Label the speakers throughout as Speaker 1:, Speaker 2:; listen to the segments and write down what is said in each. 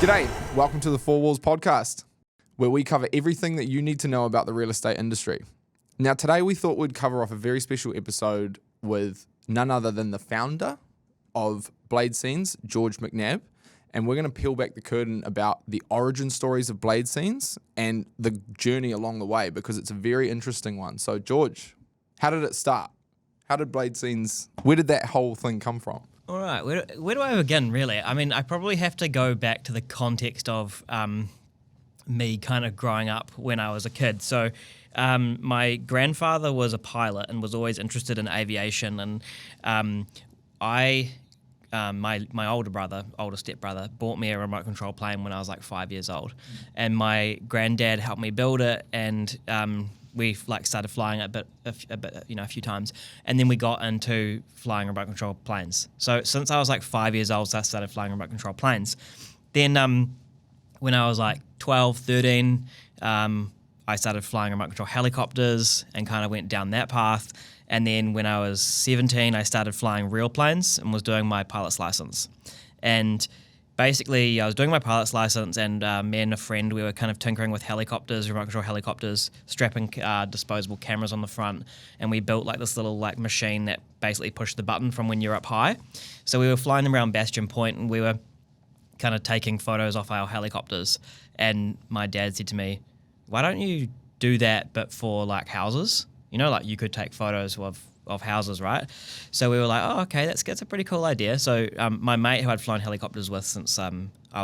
Speaker 1: G'day, welcome to the Four Walls Podcast, where we cover everything that you need to know about the real estate industry. Now, today we thought we'd cover off a very special episode with none other than the founder of Bladescenes, George McNabb, and we're going to peel back the curtain about the origin stories of Bladescenes and the journey along the way, because it's a very interesting one. So, George, how did it start? How did Bladescenes, where did that whole thing come from?
Speaker 2: All right, where do I begin, really? I mean, I probably have to go back to the context of me kind of growing up when I was a kid. So my grandfather was a pilot and was always interested in aviation, and my older stepbrother, bought me a remote control plane when I was like 5 years old, and my granddad helped me build it, and we started flying it a few times, and then we got into flying remote control planes. So since I was like 5 years old, I started flying remote control planes. Then when I was like 12, 13, I started flying remote control helicopters and kind of went down that path. And then when I was 17, I started flying real planes and was doing my pilot's license. And basically, I was doing my pilot's license, and me and a friend, we were kind of tinkering with helicopters, remote control helicopters, strapping disposable cameras on the front, and we built like this little like machine that basically pushed the button from when you're up high. So we were flying them around Bastion Point, and we were kind of taking photos off our helicopters. And my dad said to me, "Why don't you do that, but for like houses? You know, like you could take photos of houses, right?" So we were like, "Oh, okay, that's a pretty cool idea." So my mate who I'd flown helicopters with since I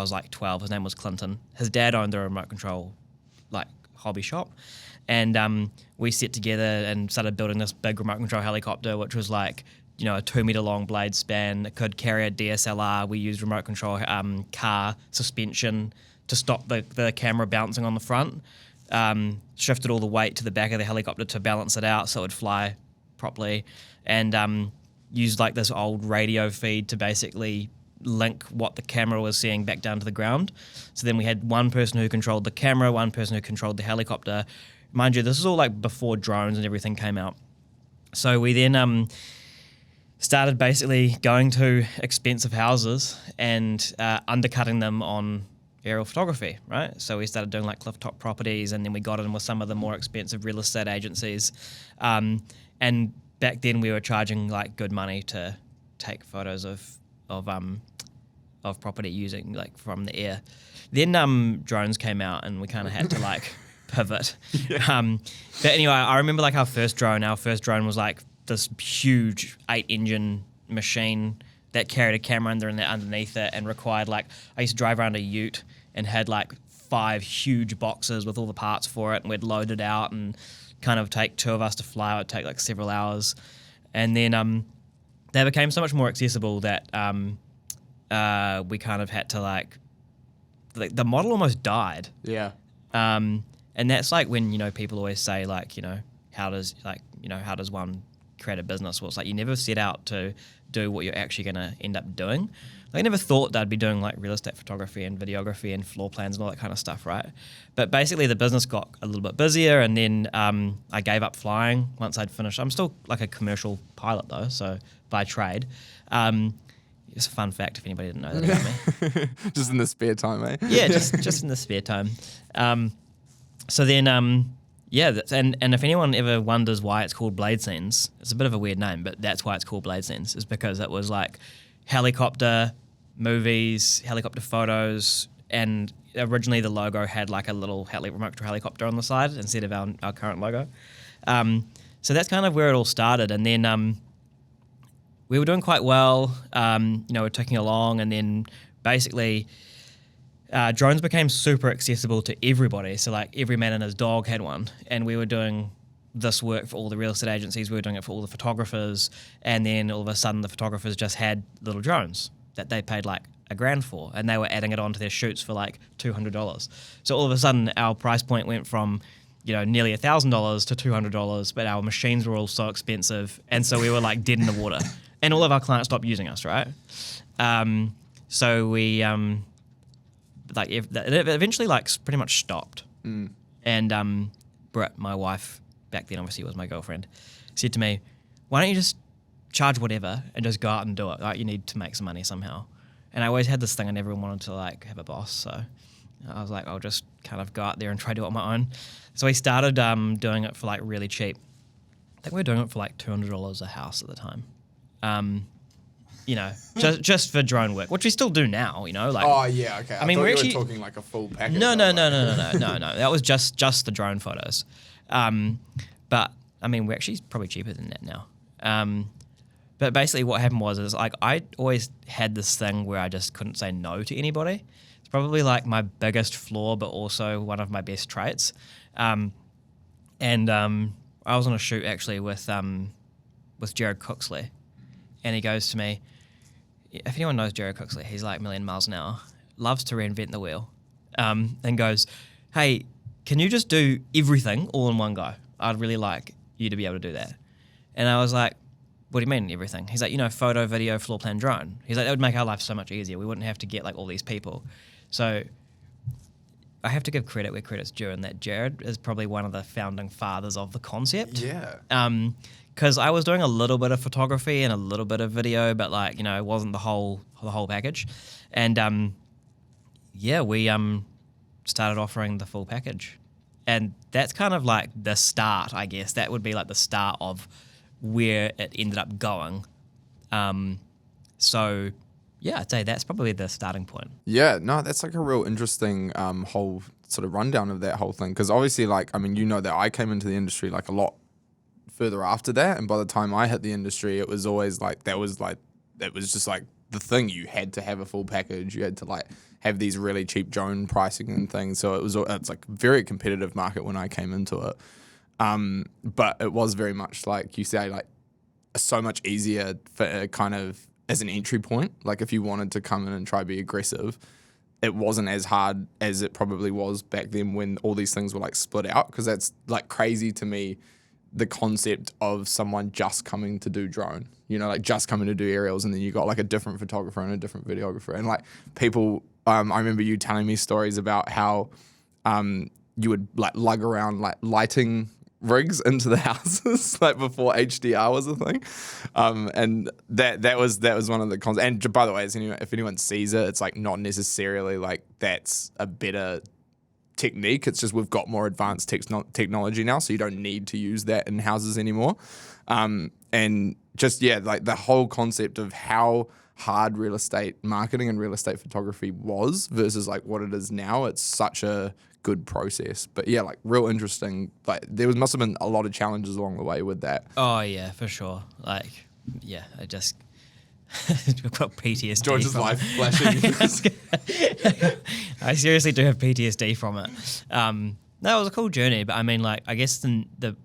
Speaker 2: was like 12, his name was Clinton. His dad owned a remote control like hobby shop, and we sat together and started building this big remote control helicopter, which was like, you know, a 2 meter long blade span. It could carry a DSLR. We used remote control car suspension to stop the camera bouncing on the front. Shifted all the weight to the back of the helicopter to balance it out so it would fly properly, and used like this old radio feed to basically link what the camera was seeing back down to the ground. So then we had one person who controlled the camera, one person who controlled the helicopter. Mind you, this is all like before drones and everything came out. So we then started basically going to expensive houses and undercutting them on aerial photography, right? So we started doing like clifftop properties, and then we got in with some of the more expensive real estate agencies. And back then we were charging like good money to take photos of property using like from the air. Then drones came out, and we kind of had to like pivot. Yeah. But anyway, I remember like our first drone was like this huge 8-engine machine that carried a camera underneath it, and required like, I used to drive around a ute and had like 5 huge boxes with all the parts for it, and we'd load it out and kind of take 2 of us to fly. It would take like several hours, and then they became so much more accessible that we kind of had to like the model almost died.
Speaker 1: Yeah.
Speaker 2: And that's like when, you know, people always say like, you know, how does one create a business? Well, it's like you never set out to do what you're actually going to end up doing. I never thought that I'd be doing like real estate photography and videography and floor plans and all that kind of stuff, right? But basically the business got a little bit busier, and then I gave up flying once I'd finished. I'm still like a commercial pilot though, so by trade. It's a fun fact if anybody didn't know that about me.
Speaker 1: Just in the spare time, eh?
Speaker 2: Yeah, just in the spare time. So then, yeah, and if anyone ever wonders why it's called Bladescenes, it's a bit of a weird name, but that's why it's called Bladescenes, is because it was like helicopter movies, helicopter photos, and originally the logo had like a little remote control helicopter on the side instead of our current logo. So that's kind of where it all started, and then we were doing quite well. We're ticking along, and then basically drones became super accessible to everybody. So like every man and his dog had one, and we were doing this work for all the real estate agencies. We were doing it for all the photographers, and then all of a sudden the photographers just had little drones that they paid like $1,000 for, and they were adding it onto their shoots for like $200. So all of a sudden our price point went from, you know, nearly $1,000 to $200, but our machines were all so expensive, and so we were like dead in the water, and all of our clients stopped using us, right? So we it eventually like pretty much stopped. And Britt, my wife back then, obviously was my girlfriend, said to me, "Why don't you just charge whatever and just go out and do it? Like, you need to make some money somehow." And I always had this thing I never wanted to like have a boss. So I was like, I'll just kind of go out there and try to do it on my own. So we started doing it for like really cheap. I think we were doing it for like $200 a house at the time. Just for drone work, which we still do now, like.
Speaker 1: Oh yeah, okay. I
Speaker 2: mean,
Speaker 1: thought
Speaker 2: we're
Speaker 1: you
Speaker 2: actually
Speaker 1: were talking like a full package.
Speaker 2: No. That was just the drone photos. But I mean, we're actually probably cheaper than that now. But basically what happened is like I always had this thing where I just couldn't say no to anybody. It's probably like my biggest flaw, but also one of my best traits. I was on a shoot actually with Jared Cooksley, and he goes to me, if anyone knows Jared Cooksley, he's like a million miles an hour, loves to reinvent the wheel, and goes, hey, can you just do everything all in one go? I'd really like you to be able to do that. And I was like, what do you mean everything? He's like, photo, video, floor plan, drone. He's like, that would make our life so much easier. We wouldn't have to get like all these people. So I have to give credit where credit's due, and that Jared is probably one of the founding fathers of the concept.
Speaker 1: Yeah.
Speaker 2: Because I was doing a little bit of photography and a little bit of video, but like, it wasn't the whole package. And we started offering the full package. And that's kind of like the start, I guess. That would be like the start of where it ended up going. So yeah, I'd say that's probably the starting point.
Speaker 1: Yeah, no, that's like a real interesting whole sort of rundown of that whole thing. Because obviously, like, I mean, that I came into the industry like a lot further after that, and by the time I hit the industry, it was always like it was just like the thing. You had to have a full package. You had to like have these really cheap drone pricing and things. So it's like a very competitive market when I came into it. But it was very much like you say, like so much easier for kind of as an entry point. Like if you wanted to come in and try to be aggressive, it wasn't as hard as it probably was back then when all these things were like split out. Because that's like crazy to me, the concept of someone just coming to do drone, like just coming to do aerials, and then you got like a different photographer and a different videographer. And like people, I remember you telling me stories about how you would like lug around like lighting rigs into the houses like before HDR was a thing, and that was one of the cons. And by the way, if anyone sees it, it's like not necessarily like that's a better technique. It's just we've got more advanced technology now, so you don't need to use that in houses anymore. And just like the whole concept of how hard real estate marketing and real estate photography was versus like what it is now, it's such a good process. But yeah, like real interesting. Like there must have been a lot of challenges along the way with that.
Speaker 2: Oh yeah, for sure. Like yeah, I just I've got PTSD.
Speaker 1: George's life flashing.
Speaker 2: I seriously do have PTSD from it. No, it was a cool journey, but I mean, like, I guess the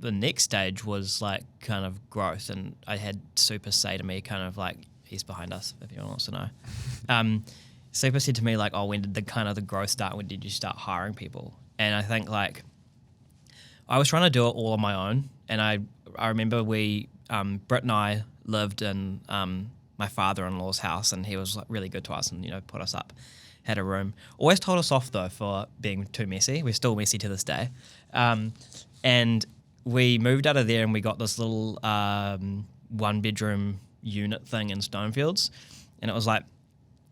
Speaker 2: next stage was like kind of growth, and I had Super say to me, kind of like, he's behind us if anyone wants to know. Super said to me like, "Oh, when did the growth start? When did you start hiring people?" And I think like I was trying to do it all on my own, and I remember Britt and I lived in my father-in-law's house, and he was like really good to us, and put us up, had a room. Always told us off though for being too messy. We're still messy to this day, and we moved out of there, and we got this little one-bedroom unit thing in Stonefields, and it was like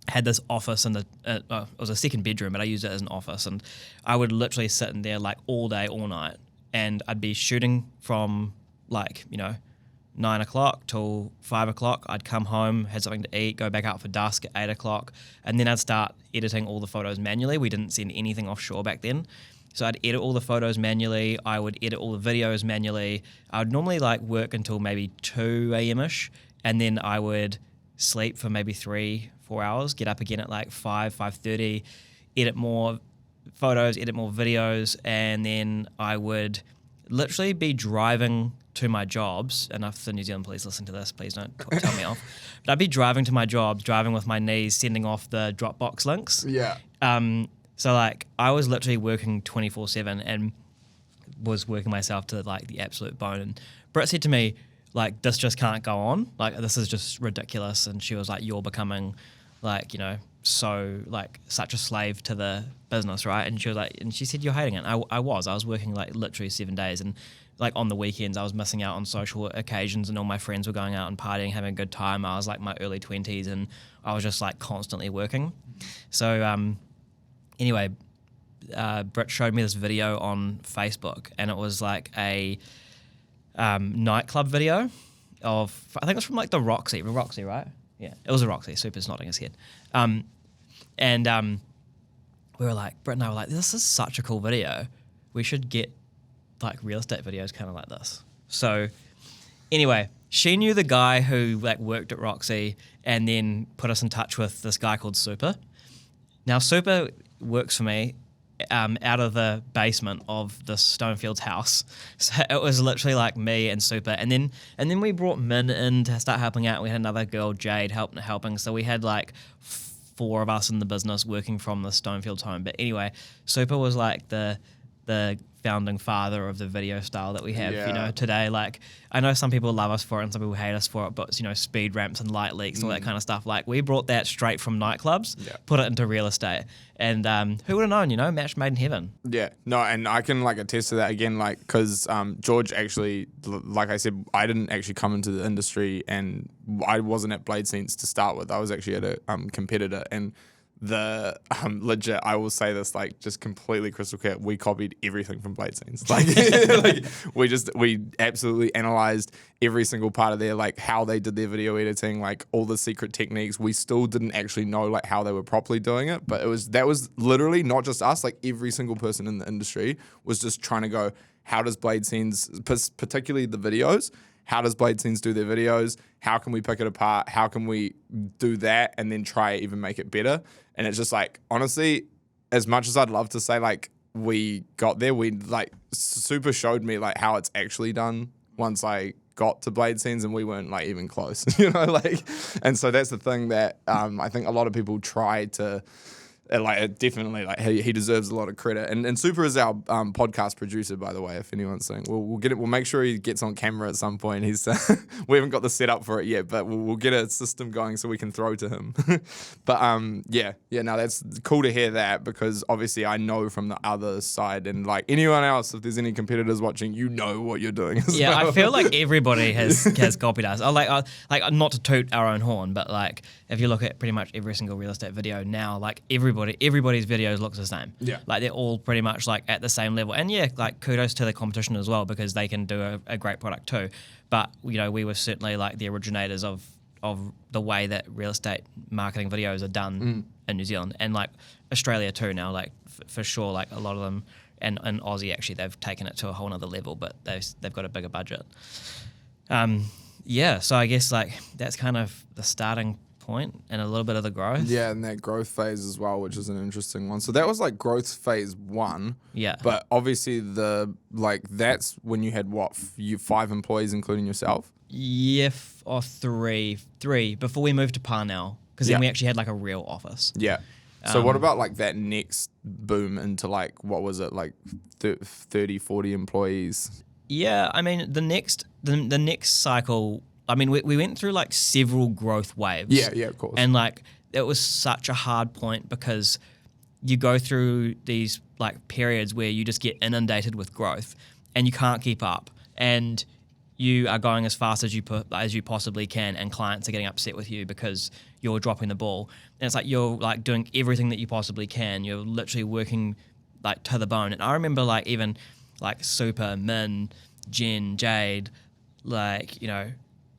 Speaker 2: had this office, and it was a second bedroom, but I used it as an office, and I would literally sit in there like all day, all night, and I'd be shooting from like 9 o'clock till 5 o'clock. I'd come home, had something to eat, go back out for dusk at 8 o'clock, and then I'd start editing all the photos manually. We didn't send anything offshore back then. So I'd edit all the photos manually. I would edit all the videos manually. I would normally like work until maybe 2 a.m.-ish, and then I would sleep for maybe 3-4 hours, get up again at like 5:30, edit more photos, edit more videos, and then I would literally be driving to my jobs, and if the New Zealand police listen to this, please don't tell me off. But I'd be driving to my jobs, driving with my knees, sending off the Dropbox links.
Speaker 1: Yeah.
Speaker 2: So like I was literally working 24/7 and was working myself to like the absolute bone. And Britt said to me, like, this just can't go on. Like, this is just ridiculous. And she was like, you're becoming like, so like such a slave to the business, right? And she was like, and she said, you're hating it. I was working like literally 7 days, and like on the weekends I was missing out on social occasions, and all my friends were going out and partying, having a good time. I was like my early 20s, and I was just like constantly working. So anyway, Britt showed me this video on Facebook, and it was like a nightclub video of, I think it was from like the Roxy, right? Yeah, it was a Roxy. Super's nodding his head. And we were like, Britt and I were like, this is such a cool video. We should get like real estate videos kind of like this. So anyway, she knew the guy who like worked at Roxy, and then put us in touch with this guy called Super. Now Super works for me out of the basement of the Stonefields house. So it was literally like me and Super, and then we brought Min in to start helping out. We had another girl, Jade, helping. So we had like 4 of us in the business working from the Stonefields home. But anyway, Super was like the founding father of the video style that we have, you know, today. Like, I know some people love us for it and some people hate us for it, but, you know, speed ramps and light leaks, all that kind of stuff. Like, we brought that straight from nightclubs, put it into real estate. And who would have known, you know, match made in heaven.
Speaker 1: Yeah, no, and I can like attest to that again, like, because George actually, like I said, I didn't actually come into the industry, and I wasn't at Bladescenes to start with. I was actually at a competitor, and the legit, I will say this, like, just completely crystal clear, we copied everything from Bladescenes. Like, we absolutely analyzed every single part of their, like, how they did their video editing, like all the secret techniques. We still didn't actually know like how they were properly doing it, but that was literally not just us, like every single person in the industry was just trying to go, how does Bladescenes, particularly the videos, how does Bladescenes do their videos? How can we pick it apart? How can we do that and then try even make it better? And it's just like, honestly, as much as I'd love to say like we got there, we like Super showed me like how it's actually done once I got to Bladescenes, and we weren't like even close, you know, like, and so that's the thing that I think a lot of people try to. Like, definitely, like, he deserves a lot of credit. And Super is our podcast producer, by the way, if anyone's saying. We'll get it. We'll make sure he gets on camera at some point. He's we haven't got the setup for it yet, but we'll get a system going so we can throw to him. But yeah, no, that's cool to hear that, because obviously I know from the other side, and like anyone else, if there's any competitors watching, you know what you're doing.
Speaker 2: Yeah,
Speaker 1: well.
Speaker 2: I feel like everybody has copied us. Like not to toot our own horn, but like if you look at pretty much every single real estate video now, like everybody's videos looks the same. Yeah. Like they're all pretty much like at the same level. And yeah, like kudos to the competition as well, because they can do a great product too. But, you know, we were certainly like the originators of the way that real estate marketing videos are done in New Zealand, and like Australia too now, like for sure, like a lot of them, and Aussie actually, they've taken it to a whole nother level, but they've got a bigger budget. Yeah, so I guess like that's kind of the starting point and a little bit of the growth.
Speaker 1: Yeah, and that growth phase as well, which is an interesting one. So that was like growth phase 1. Yeah. But obviously that's when you had what, 5 employees including yourself?
Speaker 2: Yeah, or three before we moved to Parnell, because then we actually had like a real office. Yeah.
Speaker 1: So what about like that next boom into like, what was it, like 30, 40 employees?
Speaker 2: Yeah, I mean, the next cycle, I mean, we went through like several growth waves.
Speaker 1: Yeah, of course.
Speaker 2: And like, it was such a hard point, because you go through these like periods where you just get inundated with growth and you can't keep up, and you are going as fast as you possibly can, and clients are getting upset with you because you're dropping the ball. And it's like you're like doing everything that you possibly can. You're literally working like to the bone. And I remember like even like Super, Min, Jen, Jade, like, you know,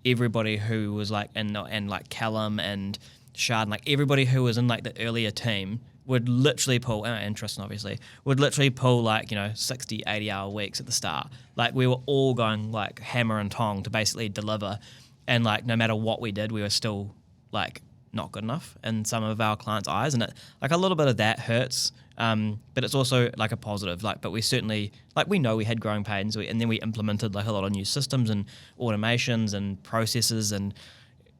Speaker 2: everybody who was like, and like Callum and Shard, like everybody who was in like the earlier team would literally pull, and Tristan obviously, would literally pull like, you know, 60, 80 hour weeks at the start. Like we were all going like hammer and tong to basically deliver. And like no matter what we did, we were still like not good enough in some of our clients' eyes. And it, like a little bit of that hurts. But it's also like a positive, like, but we certainly, like, we know we had growing pains, and then we implemented like a lot of new systems and automations and processes, and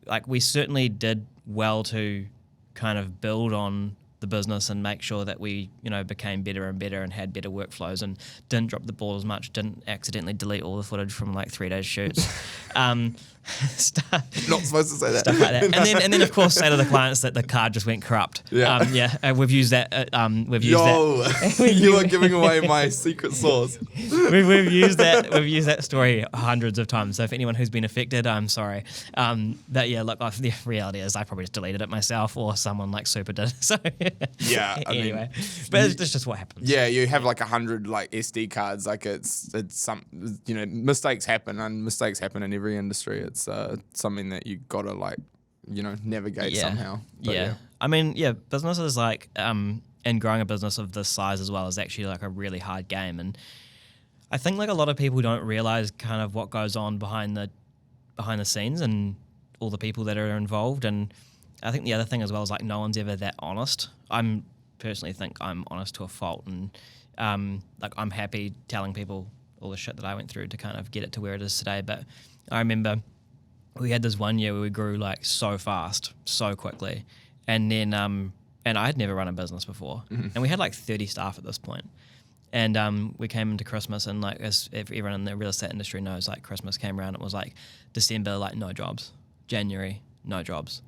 Speaker 2: like we certainly did well to kind of build on the business and make sure that we, became better and better and had better workflows and didn't drop the ball as much, didn't accidentally delete all the footage from like 3 days shoots. Stuff,
Speaker 1: Not supposed to say that.
Speaker 2: Stuff like that. And then of course say to the clients that the card just went corrupt.
Speaker 1: Yeah.
Speaker 2: We've used that.
Speaker 1: You are giving away my secret sauce.
Speaker 2: We've used that story hundreds of times. So if anyone who's been affected, I'm sorry. The reality is I probably just deleted it myself or someone like super did. So
Speaker 1: yeah,
Speaker 2: anyway, but it's just what happens.
Speaker 1: Yeah, you have like 100 like SD cards. Like it's some mistakes happen, and mistakes happen in every industry. It's something that you gotta navigate somehow. But
Speaker 2: I mean, businesses and growing a business of this size as well is actually like a really hard game, and I think like a lot of people don't realize kind of what goes on behind the scenes and all the people that are involved. And I think the other thing as well is like no one's ever that honest. I'm personally think I'm honest to a fault, and I'm happy telling people all the shit that I went through to kind of get it to where it is today. But I remember we had this one year where we grew like so fast, so quickly, and then and I had never run a business before, and we had like 30 staff at this point. And we came into Christmas, and like as everyone in the real estate industry knows, like Christmas came around, it was like December, like no jobs, January, no jobs,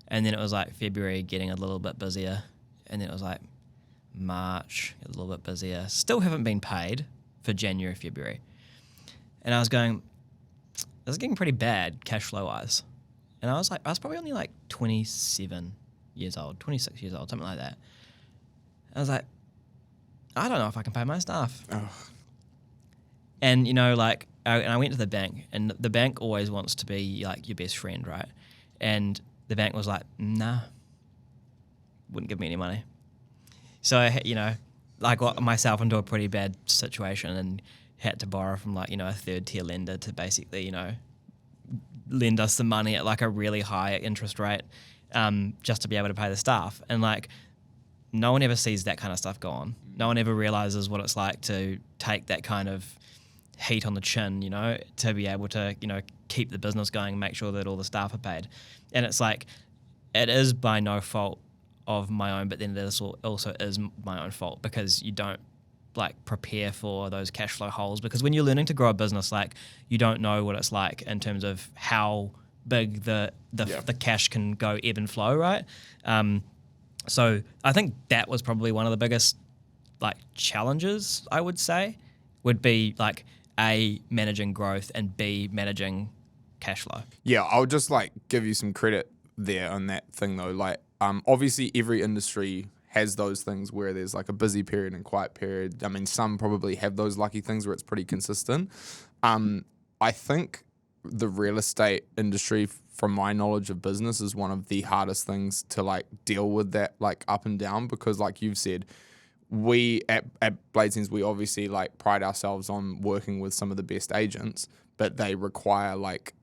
Speaker 2: and then it was like February getting a little bit busier, and then it was like March a little bit busier. Still haven't been paid for January, February, and I was going, this is getting pretty bad cash flow wise, and I was probably only like 27 years old, 26 years old, something like that. I was like, I don't know if I can pay my staff.
Speaker 1: Oh.
Speaker 2: And, and I went to the bank, and the bank always wants to be like your best friend, right? And the bank was like, nah, wouldn't give me any money. So, I got myself into a pretty bad situation and had to borrow from a third tier lender to basically, lend us some money at like a really high interest rate, just to be able to pay the staff. And no one ever sees that kind of stuff go on. No one ever realizes what it's like to take that kind of heat on the chin, to be able to, keep the business going and make sure that all the staff are paid. And it's like, it is by no fault of my own, but then it also is my own fault because you don't prepare for those cash flow holes. Because when you're learning to grow a business, you don't know what it's like in terms of how big the cash can go ebb and flow, right? So I think that was probably one of the biggest challenges, I would say, would be A, managing growth, and B, managing cash flow. Yeah,
Speaker 1: I'll just give you some credit there on that thing though. Obviously every industry has those things where there's a busy period and quiet period. I mean, some probably have those lucky things where it's pretty consistent. I think the real estate industry, from my knowledge of business, is one of the hardest things to deal with that up and down, because like you've said, we at Bladescenes, we obviously pride ourselves on working with some of the best agents, but they require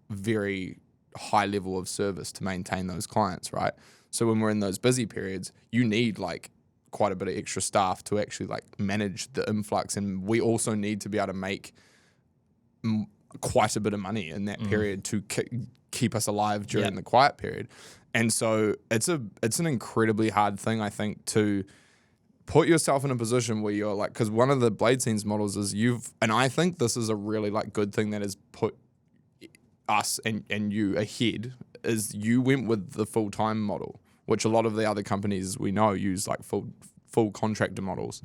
Speaker 1: very high level of service to maintain those clients, right? So when we're in those busy periods, you need quite a bit of extra staff to actually manage the influx, and we also need to be able to make quite a bit of money in that period to keep us alive during the quiet period. And so it's an incredibly hard thing, I think, to put yourself in a position where you're because one of the Bladescenes models is and I think this is a really good thing that has put us and you ahead, is you went with the full-time model, which a lot of the other companies we know use full contractor models.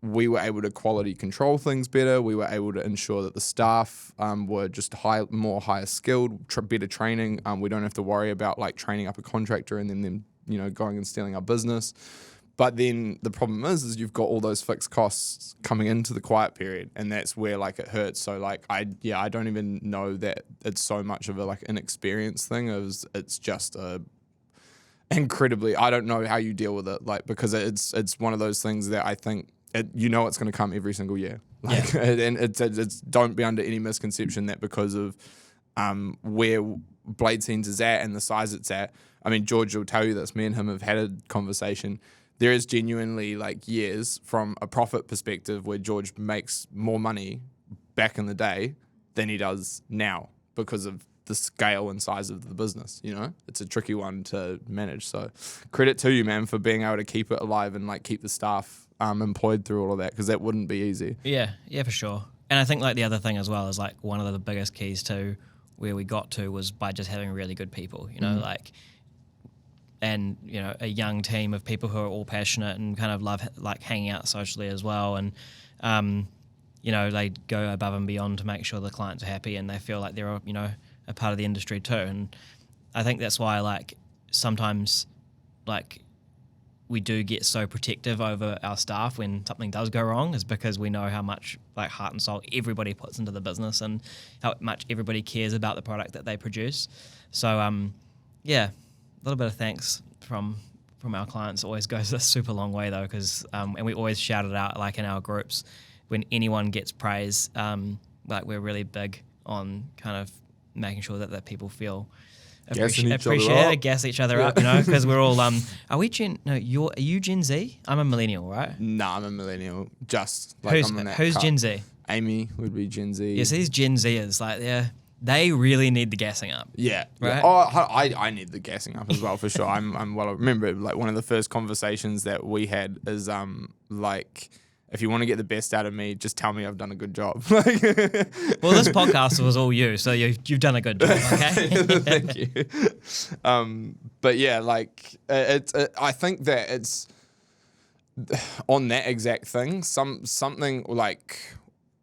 Speaker 1: We were able to quality control things better. We were able to ensure that the staff were just more higher skilled, better training. We don't have to worry about training up a contractor and then them going and stealing our business. But then the problem is you've got all those fixed costs coming into the quiet period, and that's where it hurts. So I don't even know that it's so much of a inexperience thing. It's just incredibly. I don't know how you deal with it, because it's one of those things that I think it's going to come every single year. And it's don't be under any misconception that because of where Bladescenes is at and the size it's at. I mean, George will tell you this. Me and him have had a conversation. There is genuinely years from a profit perspective where George makes more money back in the day than he does now because of the scale and size of the business. It's a tricky one to manage. So credit to you, man, for being able to keep it alive and like keep the staff employed through all of that, because that wouldn't be easy.
Speaker 2: Yeah, for sure. And I think like the other thing as well is like one of the biggest keys to where we got to was by just having really good people, like, and a young team of people who are all passionate and kind of love like hanging out socially as well, and they go above and beyond to make sure the clients are happy and they feel like they're a part of the industry too. And I think that's why like sometimes like we do get so protective over our staff when something does go wrong, is because we know how much like heart and soul everybody puts into the business and how much everybody cares about the product that they produce. So a little bit of thanks from our clients always goes a super long way though, because and we always shout it out like in our groups when anyone gets praise. Like we're really big on kind of making sure that people feel appreciate, gas each other up, because we're all are you Gen Z? I'm a millennial, right?
Speaker 1: Nah, I'm a millennial. Just like
Speaker 2: who's Gen Z?
Speaker 1: Amy would be Gen Z.
Speaker 2: Yes, these Gen Zers, like they really need the gassing up.
Speaker 1: Yeah,
Speaker 2: right.
Speaker 1: Yeah. Oh, I need the gassing up as well for sure. I'm well. I remember like one of the first conversations that we had is like, if you want to get the best out of me, just tell me I've done a good job.
Speaker 2: Well, this podcast was all you, so you've done a good job. Okay,
Speaker 1: thank you. But yeah, like I think that it's on that exact thing. Something like,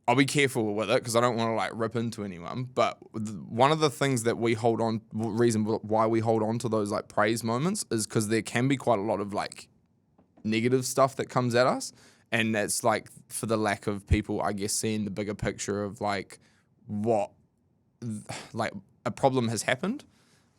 Speaker 1: I'll be careful with it because I don't want to like rip into anyone. But one of the things that reason why we hold on to those like praise moments is because there can be quite a lot of like negative stuff that comes at us. And that's like for the lack of people, I guess, seeing the bigger picture of like what, like a problem has happened.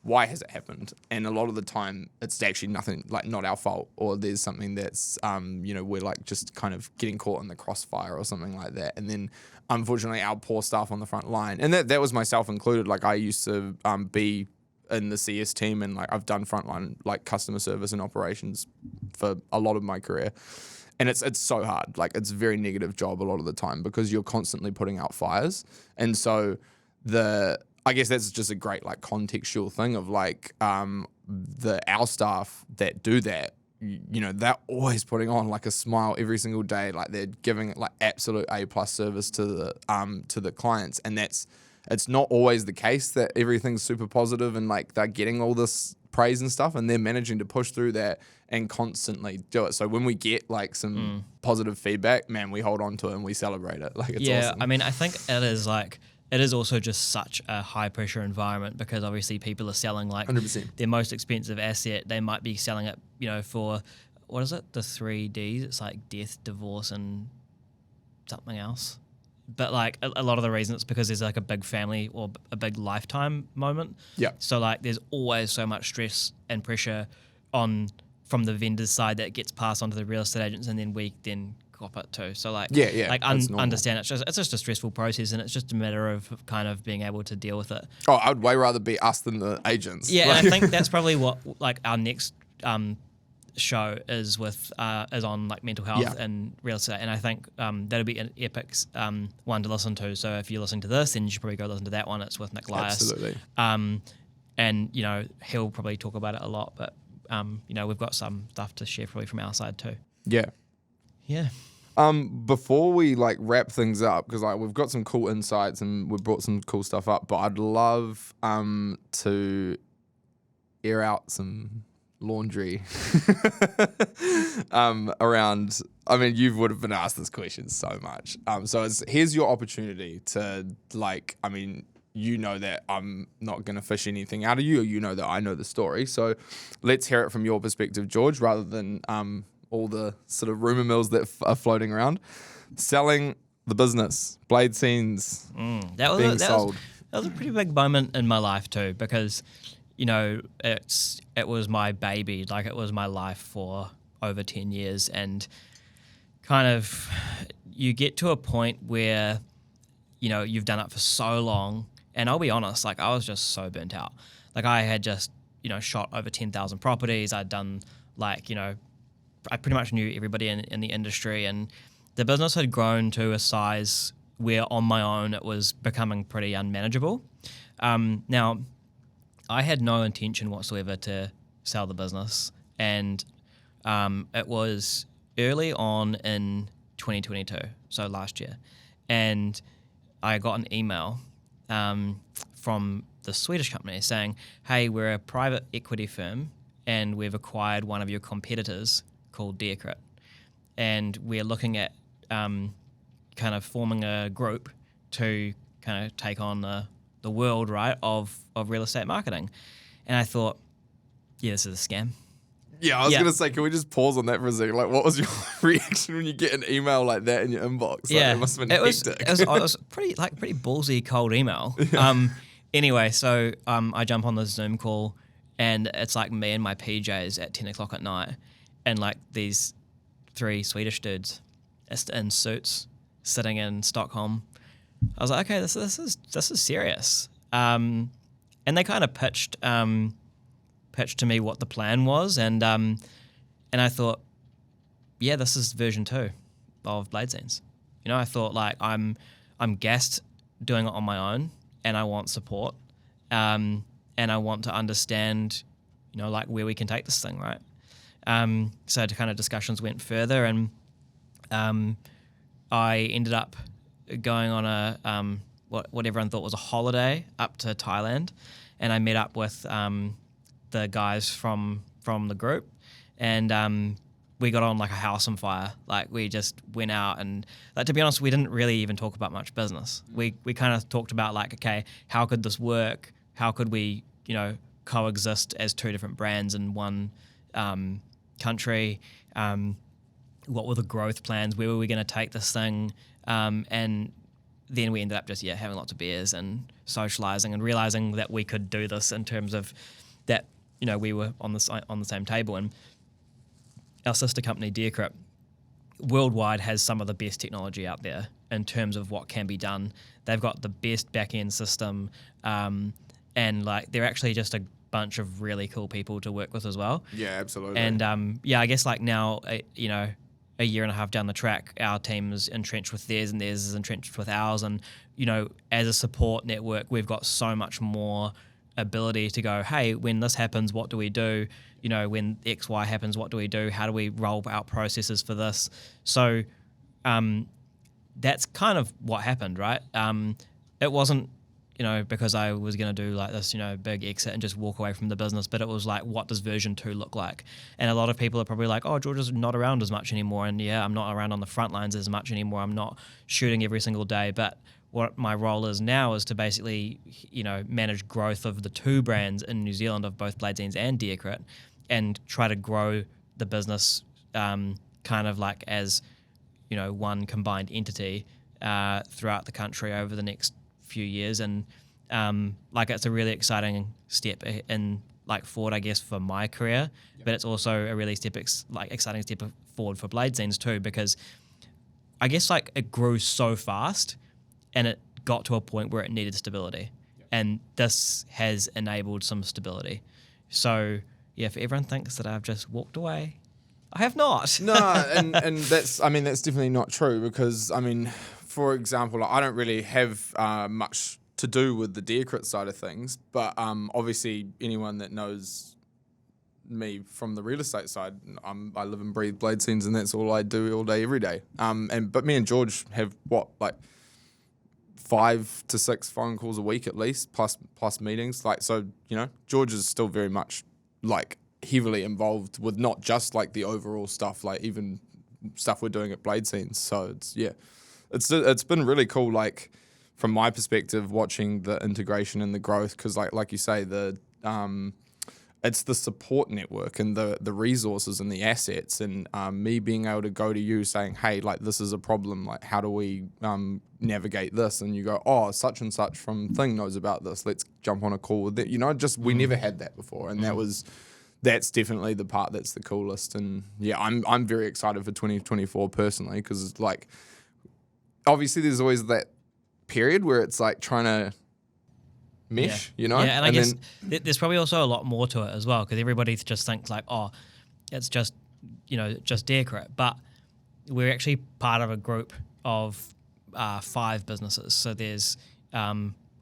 Speaker 1: Why has it happened? And a lot of the time it's actually nothing, like not our fault, or there's something that's, we're like just kind of getting caught in the crossfire or something like that. And then unfortunately our poor staff on the front line, and that was myself included. Like I used to be in the CS team, and like I've done frontline like customer service and operations for a lot of my career. And it's so hard. Like it's a very negative job a lot of the time because you're constantly putting out fires. And so I guess that's just a great like contextual thing of like our staff that do that, they're always putting on like a smile every single day. Like they're giving it like absolute A+ service to the clients. And it's not always the case that everything's super positive and like they're getting all this praise and stuff, and they're managing to push through that and constantly do it. So when we get like some positive feedback, man, we hold on to it and we celebrate it. Like it's awesome.
Speaker 2: I mean, I think it is also just such a high pressure environment because obviously people are selling like
Speaker 1: 100%.
Speaker 2: their most expensive asset. They might be selling it, for what is it? The 3 Ds. It's like death, divorce, and something else. But like a lot of the reason it's because there's like a big family or a big lifetime moment.
Speaker 1: Yeah.
Speaker 2: So like there's always so much stress and pressure from the vendor's side that gets passed on to the real estate agents, and then we cop it too. So like understand it's just a stressful process, and it's just a matter of kind of being able to deal with it.
Speaker 1: Oh, I'd way rather be us than the agents.
Speaker 2: Yeah, and I think that's probably what like our next show is on like mental health and real estate, and I think that'll be an epic one to listen to. So if you're listening to this, then you should probably go listen to that one. It's with Nick Lias.
Speaker 1: Absolutely.
Speaker 2: And he'll probably talk about it a lot, but we've got some stuff to share probably from our side too.
Speaker 1: Yeah. Before we like wrap things up, because like we've got some cool insights and we've brought some cool stuff up, but I'd love to air out some laundry around. I mean, you would have been asked this question so much. So here's your opportunity to like. I mean, that I'm not going to fish anything out of you, or that I know the story. So let's hear it from your perspective, George, rather than all the sort of rumor mills that are floating around. Selling the business, Bladescenes, being sold.
Speaker 2: That was a pretty big moment in my life too, because it was my baby. Like it was my life for over 10 years, and kind of you get to a point where you've done it for so long. And I'll be honest, like I was just so burnt out. Like I had just, shot over 10,000 properties. I'd done like, I pretty much knew everybody in the industry, and the business had grown to a size where on my own it was becoming pretty unmanageable. Now, I had no intention whatsoever to sell the business, and it was early on in 2022, so last year, and I got an email from the Swedish company saying, "Hey, we're a private equity firm, and we've acquired one of your competitors called Deacrit, and we're looking at kind of forming a group to kind of take on the world, right, of real estate marketing." And I thought, yeah, this is a scam.
Speaker 1: Yeah, I was going to say, can we just pause on that for a second? Like, what was your reaction when you get an email like that in your inbox? Like, it must have been hectic.
Speaker 2: It was pretty ballsy cold email. Anyway, so I jump on this Zoom call, and it's like me and my PJs at 10 o'clock at night, and like these 3 Swedish dudes in suits sitting in Stockholm. I was like, okay, this is serious. And they kind of pitched to me what the plan was, and I thought, yeah, this is version 2 of Bladescenes. You know, I thought like I'm gassed doing it on my own, and I want support, and I want to understand, you know, like where we can take this thing, right? So the kind of discussions went further, and I ended up going on a what everyone thought was a holiday up to Thailand, and I met up with the guys from the group, and we got on like a house on fire. Like we just went out, and like, to be honest, we didn't really even talk about much business. We kind of talked about like, okay, how could this work? How could we, you know, coexist as 2 different brands in one country? What were the growth plans? Where were we going to take this thing? And then we ended up just having lots of beers and socializing and realizing that we could do this in terms of that, you know, we were on the same table. And our sister company Deacrit worldwide has some of the best technology out there in terms of what can be done. They've got the best back-end system, and like they're actually just a bunch of really cool people to work with as well.
Speaker 1: Yeah, absolutely.
Speaker 2: And I guess like now, you know, a year and a half down the track, our team is entrenched with theirs, and theirs is entrenched with ours. And, you know, as a support network, we've got so much more ability to go, hey, when this happens, what do we do? You know, when X, Y happens, what do we do? How do we roll out processes for this? So that's kind of what happened, right? It wasn't, you know, because I was going to do like this, you know, big exit and just walk away from the business, but it was like, what does version 2 look like? And a lot of people are probably like, oh, George is not around as much anymore. And yeah, I'm not around on the front lines as much anymore. I'm not shooting every single day. But what my role is now is to basically, you know, manage growth of the 2 brands in New Zealand of both Bladescenes and Deacrit, and try to grow the business kind of like as, you know, one combined entity throughout the country over the next few years. And like it's a really exciting step in like forward, I guess, for my career, but it's also a really exciting step forward for Bladescenes too, because I guess like it grew so fast and it got to a point where it needed stability, and this has enabled some stability. So yeah, if everyone thinks that I've just walked away, I have not.
Speaker 1: No, and that's definitely not true, because I mean, for example, I don't really have much to do with the Deacrit side of things, but obviously anyone that knows me from the real estate side, I live and breathe Bladescenes, and that's all I do all day, every day. But me and George have like 5 to 6 phone calls a week at least, plus meetings. Like, so, you know, George is still very much like heavily involved with not just like the overall stuff, like even stuff we're doing at Bladescenes. So it's been really cool, like from my perspective, watching the integration and the growth, because like you say, it's the support network and the resources and the assets, and me being able to go to you saying, hey, like this is a problem, like how do we navigate this? And you go, oh, such and such from Thing knows about this, let's jump on a call with it. You know, just we never had that before, and that's definitely the part that's the coolest. And yeah, I'm very excited for 2024 personally, because like obviously there's always that period where it's like trying to mesh, you know?
Speaker 2: Yeah, and I guess there's probably also a lot more to it as well, because everybody just thinks like, oh, it's just, you know, just Deacrit. But we're actually part of a group of 5 businesses. So there's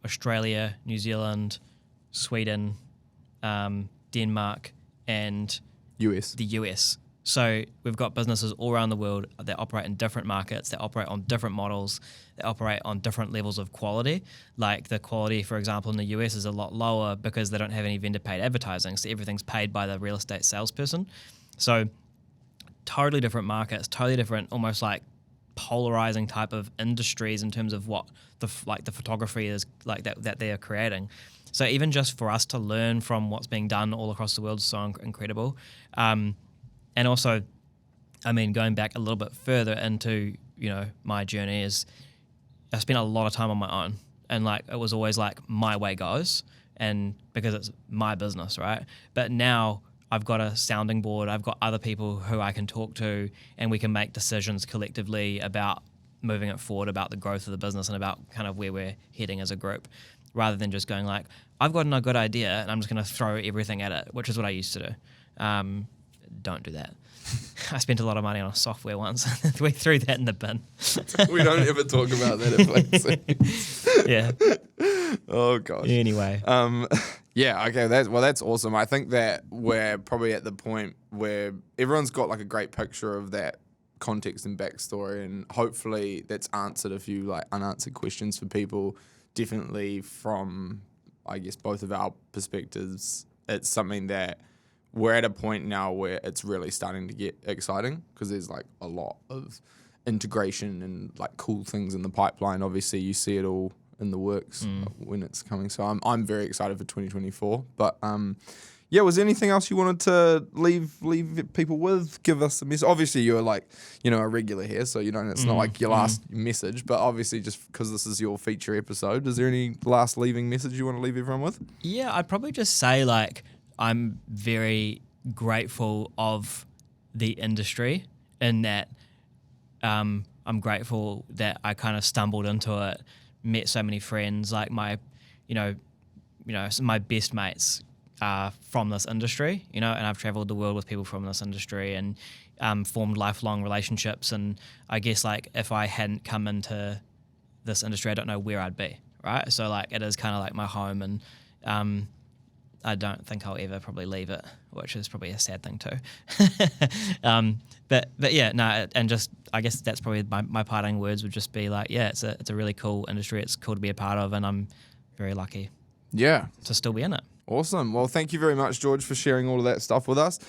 Speaker 2: Australia, New Zealand, Sweden, Denmark, and
Speaker 1: US.
Speaker 2: the US. So we've got businesses all around the world that operate in different markets, that operate on different models, that operate on different levels of quality. Like the quality, for example, in the US is a lot lower because they don't have any vendor paid advertising. So everything's paid by the real estate salesperson. So totally different markets, totally different, almost like polarizing type of industries in terms of what the photography is like that they are creating. So even just for us to learn from what's being done all across the world is so incredible. And also, I mean, going back a little bit further into, my journey is I spent a lot of time on my own, and like it was always like my way goes, and because it's my business, right? But now I've got a sounding board, I've got other people who I can talk to, and we can make decisions collectively about moving it forward, about the growth of the business and about kind of where we're heading as a group, rather than just going like, I've got a good idea and I'm just going to throw everything at it, which is what I used to do. Don't do that. I spent a lot of money on software once. We threw that in the bin.
Speaker 1: We don't ever talk about that at Bladescenes.
Speaker 2: Yeah.
Speaker 1: Oh gosh.
Speaker 2: Anyway.
Speaker 1: Yeah. Okay. That's awesome. I think that we're probably at the point where everyone's got like a great picture of that context and backstory, and hopefully that's answered a few like unanswered questions for people. Definitely from, I guess, both of our perspectives, it's something that we're at a point now where it's really starting to get exciting because there's like a lot of integration and like cool things in the pipeline. Obviously, you see it all in the works when it's coming. So I'm very excited for 2024. But yeah, was there anything else you wanted to leave people with? Give us a message. Obviously, you're like a regular here, so it's not like your last message. But obviously, just because this is your feature episode, is there any last leaving message you want to leave everyone with?
Speaker 2: Yeah, I'd probably just say like, I'm very grateful of the industry in that I'm grateful that I kind of stumbled into it, met so many friends, like my best mates are from this industry, and I've traveled the world with people from this industry and formed lifelong relationships. And I guess like if I hadn't come into this industry, I don't know where I'd be, right? So like it is kind of like my home, and I don't think I'll ever probably leave it, which is probably a sad thing too. But yeah, no, and just I guess that's probably my parting words would just be like, yeah, it's a really cool industry. It's cool to be a part of, and I'm very lucky.
Speaker 1: Yeah,
Speaker 2: to still be in it.
Speaker 1: Awesome. Well, thank you very much, George, for sharing all of that stuff with us.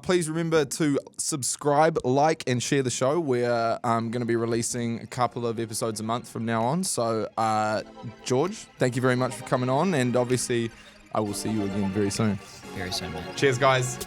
Speaker 1: Please remember to subscribe, like, and share the show. We're going to be releasing a couple of episodes a month from now on. So, George, thank you very much for coming on, and obviously I will see you again very soon.
Speaker 2: Very soon, mate.
Speaker 1: Cheers, guys.